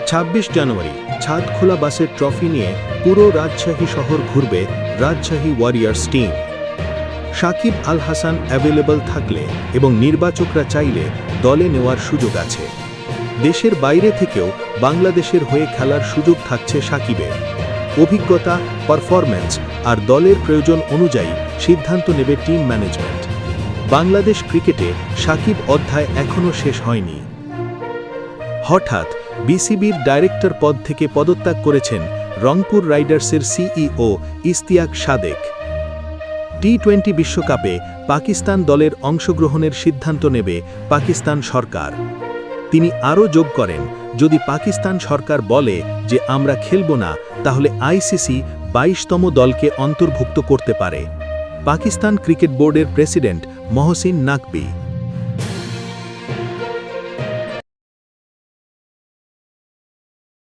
২৬ জানুয়ারি ছাদখোলা বাসের ট্রফি নিয়ে পুরো রাজশাহী শহর ঘুরবে Rajshahi Warriors team. Shakib Al Hasan available থাকলে এবং নির্বাচকরা চাইলে দলে নেওয়ার সুযোগ আছে। দেশের বাইরে থেকেও বাংলাদেশের হয়ে খেলার সুযোগ থাকছে সাকিবের। অভিজ্ঞতা, পারফরম্যান্স আর দলের প্রয়োজন অনুযায়ী সিদ্ধান্ত নেবে টিম ম্যানেজমেন্ট। বাংলাদেশ ক্রিকেটে সাকিব অধ্যায় এখনও শেষ হয়নি। হঠাৎ বিসিবির ডাইরেক্টর পদ থেকে পদত্যাগ করেছেন রংপুর রাইডার্সের সিইও ইশতিয়াক সাদেক। টি-20 বিশ্বকাপে পাকিস্তান দলের অংশগ্রহণের সিদ্ধান্ত নেবে পাকিস্তান সরকার। তিনি আরও যোগ করেন, যদি পাকিস্তান সরকার বলে যে আমরা খেলব না, তাহলে আইসিসি 22তম দলকে অন্তর্ভুক্ত করতে পারে। পাকিস্তান ক্রিকেট বোর্ডের প্রেসিডেন্ট মহসিন নাকবি।